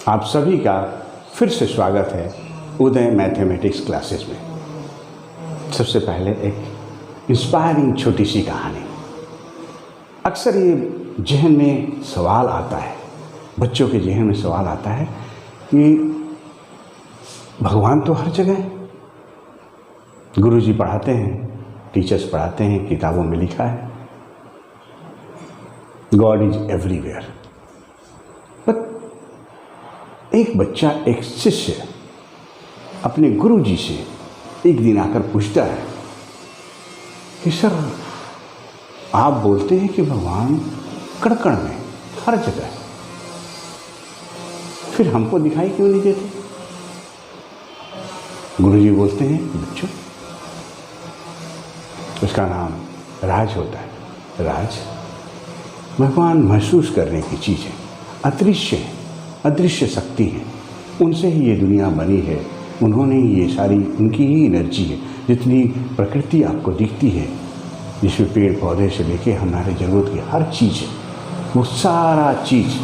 आप सभी का फिर से स्वागत है उदय मैथमेटिक्स क्लासेस में। सबसे पहले एक इंस्पायरिंग छोटी सी कहानी। अक्सर ये जहन में सवाल आता है, बच्चों के जहन में सवाल आता है कि भगवान तो हर जगह है। गुरुजी पढ़ाते हैं, टीचर्स पढ़ाते हैं, किताबों में लिखा है गॉड इज एवरीवेयर। एक बच्चा, एक शिष्य अपने गुरुजी से एक दिन आकर पूछता है कि सर, आप बोलते हैं कि भगवान कण कण में हर जगह है, फिर हमको दिखाई क्यों नहीं देते? गुरुजी बोलते हैं, बच्चों, उसका नाम राज होता है। राज भगवान महसूस करने की चीज़ है, अदृश्य है, अदृश्य शक्ति है। उनसे ही ये दुनिया बनी है, उन्होंने ही ये सारी, उनकी ही एनर्जी है। जितनी प्रकृति आपको दिखती है, जिसमें पेड़ पौधे से लेके हमारे ज़रूरत की हर चीज़ है, वो सारा चीज़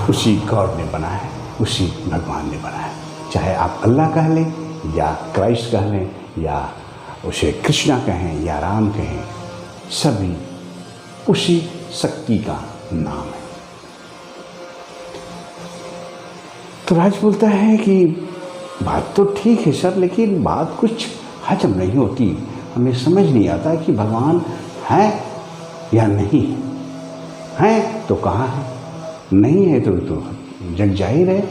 उसी गॉड ने बनाया है, उसी भगवान ने बनाया है। चाहे आप अल्लाह कह लें या क्राइस्ट कह लें या उसे कृष्णा कहें या राम कहें, सभी उसी शक्ति का नाम है। तो राज बोलता है कि बात तो ठीक है सर, लेकिन बात कुछ हजम नहीं होती। हमें समझ नहीं आता कि भगवान है या नहीं है, तो कहाँ है? नहीं है तो जग जाहिर है।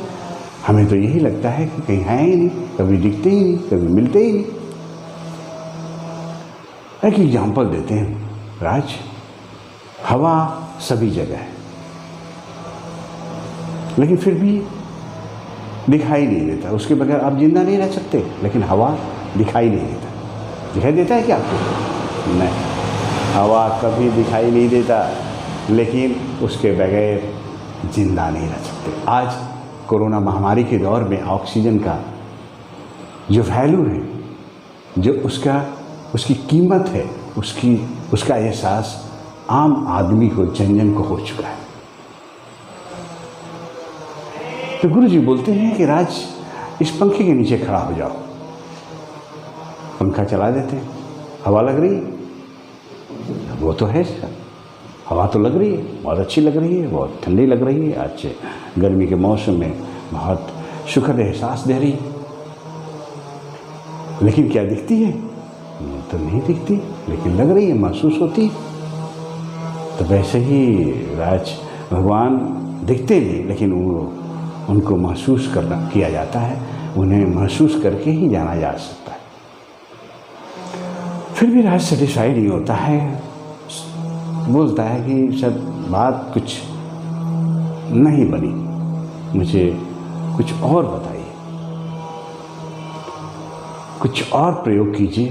हमें तो यही लगता है कि कहीं है ही नहीं, कभी दिखते ही नहीं, कभी मिलते ही नहीं। एक एग्जाम्पल देते हैं राज। हवा सभी जगह है, लेकिन फिर भी दिखाई नहीं देता। उसके बगैर आप जिंदा नहीं रह सकते, लेकिन हवा दिखाई नहीं देता। दिखाई देता है क्या आपको? नहीं, हवा कभी दिखाई नहीं देता, लेकिन उसके बगैर जिंदा नहीं रह सकते। आज कोरोना महामारी के दौर में ऑक्सीजन का जो वैल्यू है, जो उसकी कीमत है, उसका एहसास आम आदमी को, जन को हो चुका है। तो गुरुजी बोलते हैं कि राज, इस पंखे के नीचे खड़ा हो जाओ। पंखा चला देते हैं, हवा लग रही है, वो तो है सर, हवा तो लग रही है, बहुत अच्छी लग रही है, बहुत ठंडी लग रही है। आज गर्मी के मौसम में बहुत सुखद एहसास दे रही है। लेकिन क्या दिखती है? तो नहीं दिखती, लेकिन लग रही है, महसूस होती है। तो वैसे ही राज, भगवान दिखते नहीं, लेकिन उनको महसूस किया जाता है। उन्हें महसूस करके ही जाना जा सकता है। फिर भी राज सेटिस्फाई नहीं होता है, बोलता है कि सर, बात कुछ नहीं बनी, मुझे कुछ और बताइए, कुछ और प्रयोग कीजिए,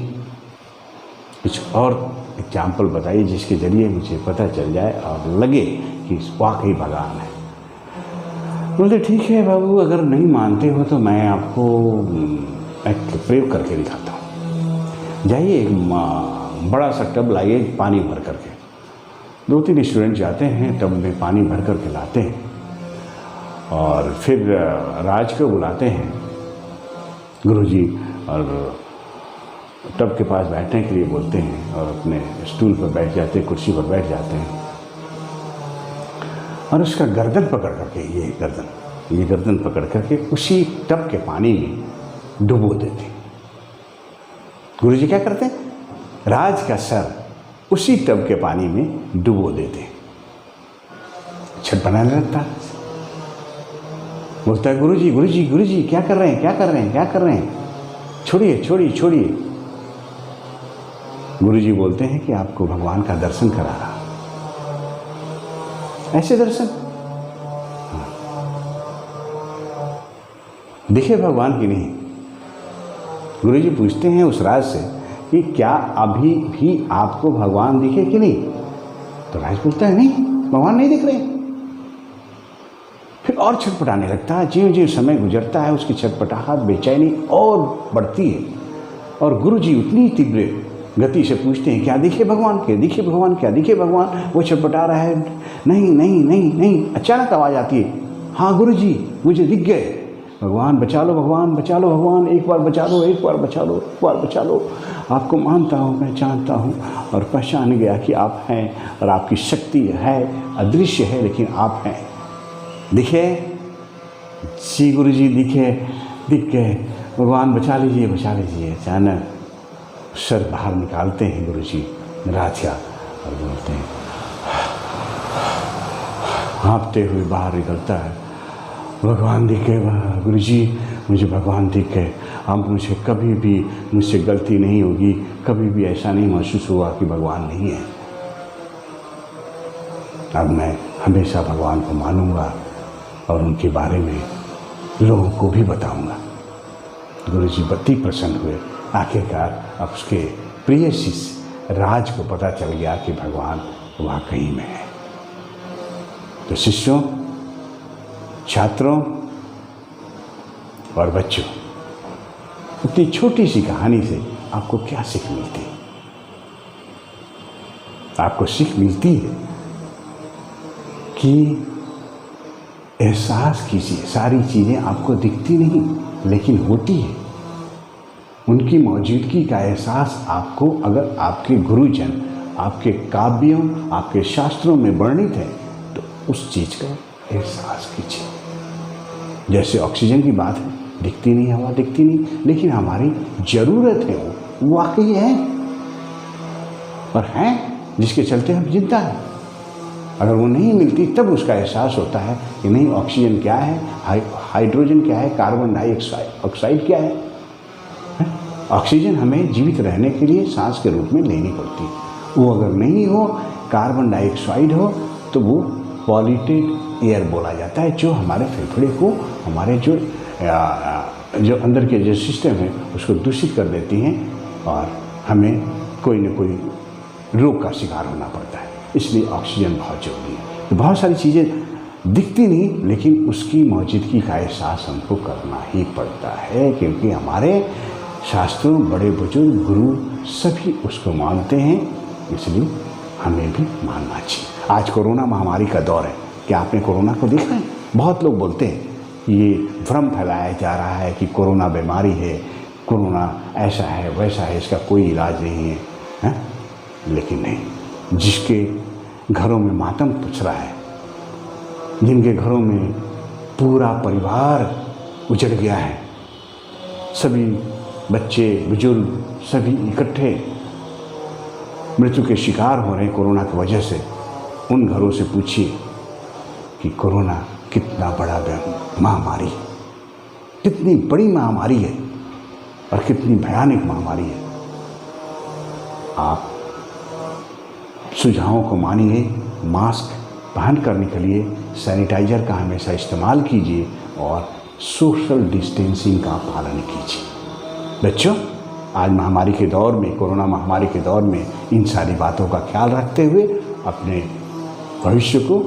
कुछ और एग्जाम्पल बताइए जिसके ज़रिए मुझे पता चल जाए और लगे कि वाकई भगवान है। बोलते ठीक है बाबू, अगर नहीं मानते हो तो मैं आपको एक प्रयोग करके दिखाता हूँ। जाइए, एक बड़ा सा टब लाइए, पानी भर करके। 2-3 स्टूडेंट जाते हैं, टब में पानी भर करके लाते हैं और फिर राज को बुलाते हैं गुरुजी, और टब के पास बैठने के लिए बोलते हैं और अपने स्टूल पर बैठ जाते हैं, कुर्सी पर बैठ जाते हैं और उसका गर्दन पकड़ करके, ये गर्दन पकड़ करके उसी टब के पानी में डुबो देते हैं। गुरुजी क्या करते हैं? राज का सर उसी टब के पानी में डुबो देते हैं। छटपटाने लगता है, बोलता है गुरुजी गुरुजी गुरुजी, क्या कर रहे हैं, क्या कर रहे हैं, क्या कर रहे हैं? छोड़िए छोड़िए छोड़िए। गुरुजी बोलते हैं कि आपको भगवान का दर्शन करा रहा। ऐसे दर्शन दिखे भगवान की नहीं? गुरुजी पूछते हैं उस राज से कि क्या अभी भी आपको भगवान दिखे कि नहीं? तो राज बोलता है नहीं, भगवान नहीं दिख रहे। फिर और छटपटाने लगता है। ज्यों ज्यों समय गुजरता है, उसकी छटपटाहट, बेचैनी और बढ़ती है। और गुरुजी उतनी तीव्र गति से पूछते हैं, क्या दिखे भगवान, क्या दिखे भगवान, क्या दिखे भगवान? वो छटपटा रहा है, नहीं नहीं नहीं नहीं। अचानक आवाज़ आती है, हाँ गुरुजी मुझे दिख गए, भगवान बचा लो, भगवान बचा लो, भगवान एक बार बचा लो, एक बार बचा लो, एक बार बचा लो। आपको मानता हूँ, पहचानता हूँ और पहचान गया कि आप हैं और आपकी शक्ति है, अदृश्य है लेकिन आप हैं। दिखे जी गुरुजी, दिख गए, भगवान बचा लीजिए, बचा लीजिए। अचानक सर बाहर निकालते हैं गुरुजी नाराज का और बोलते हैं, हाँफते हुए बाहर निकलता है, भगवान दिख गए गुरुजी, मुझे भगवान दिख गए। अब मुझे कभी भी मुझसे गलती नहीं होगी, कभी भी ऐसा नहीं महसूस हुआ कि भगवान नहीं है। अब मैं हमेशा भगवान को मानूंगा और उनके बारे में लोगों को भी बताऊंगा। गुरुजी अति प्रसन्न हुए। आखिरकार अब उसके प्रिय शिष्य राज को पता चल गया कि भगवान वाकई में है। तो शिष्यों, छात्रों और बच्चों, इतनी छोटी सी कहानी से आपको क्या सीख मिलती है? आपको सीख मिलती है कि एहसास कीजिए, सारी चीज़ें आपको दिखती नहीं लेकिन होती है। उनकी मौजूदगी का एहसास आपको, अगर आपके गुरुजन आपके काव्यों, आपके शास्त्रों में वर्णित है तो उस चीज़ का एहसास कीजिए। जैसे ऑक्सीजन की बात है, दिखती नहीं हवा, दिखती नहीं, लेकिन हमारी ज़रूरत है, वो वाकई है और है जिसके चलते हम जिंदा हैं। अगर वो नहीं मिलती तब उसका एहसास होता है कि नहीं, ऑक्सीजन क्या है, हाइड्रोजन क्या है, कार्बन डाइऑक्साइड क्या है। ऑक्सीजन हमें जीवित रहने के लिए सांस के रूप में लेनी पड़ती है। वो अगर नहीं हो, कार्बन डाइऑक्साइड हो, तो वो पॉल्यूटेड एयर बोला जाता है, जो हमारे फेफड़े को, हमारे जो अंदर के जो सिस्टम है उसको दूषित कर देती हैं और हमें कोई न कोई रोग का शिकार होना पड़ता है। इसलिए ऑक्सीजन बहुत जरूरी है। तो बहुत सारी चीज़ें दिखती नहीं लेकिन उसकी मौजूदगी का एहसास हमको करना ही पड़ता है, क्योंकि हमारे शास्त्रों, बड़े बुजुर्ग, गुरु सभी उसको मानते हैं, इसलिए हमें भी मानना चाहिए। आज कोरोना महामारी का दौर है। क्या आपने कोरोना को देखा है? बहुत लोग बोलते हैं ये भ्रम फैलाया जा रहा है कि कोरोना बीमारी है, कोरोना ऐसा है वैसा है, इसका कोई इलाज नहीं है, लेकिन नहीं, जिसके घरों में मातम पुछ रहा है, जिनके घरों में पूरा परिवार उजड़ गया है, सभी बच्चे बुजुर्ग सभी इकट्ठे मृत्यु के शिकार हो रहे हैं कोरोना की वजह से, उन घरों से पूछिए कि कोरोना कितना बड़ा महामारी है, कितनी बड़ी महामारी है और कितनी भयानक महामारी है। आप सुझावों को मानिए, मास्क पहन करने के लिए सैनिटाइजर का हमेशा इस्तेमाल कीजिए और सोशल डिस्टेंसिंग का पालन कीजिए। बच्चों, आज महामारी के दौर में, कोरोना महामारी के दौर में इन सारी बातों का ख्याल रखते हुए अपने भविष्य को,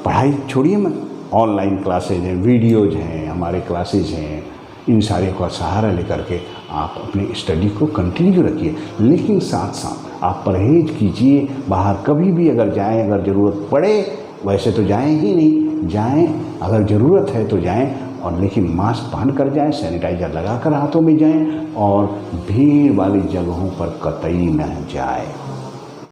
पढ़ाई छोड़िए मत, ऑनलाइन क्लासेज हैं, वीडियोज हैं, हमारे क्लासेज हैं, इन सारे का सहारा लेकर के आप अपनी स्टडी को कंटिन्यू रखिए। लेकिन साथ साथ आप परहेज कीजिए। बाहर कभी भी अगर जाएं, अगर ज़रूरत पड़े, वैसे तो जाएं ही नहीं, जाएं अगर ज़रूरत है तो जाएं, और लेकिन मास्क पहन कर जाएं, सैनिटाइजर लगाकर हाथों में जाएं और भीड़ वाली जगहों पर कतई न जाएं।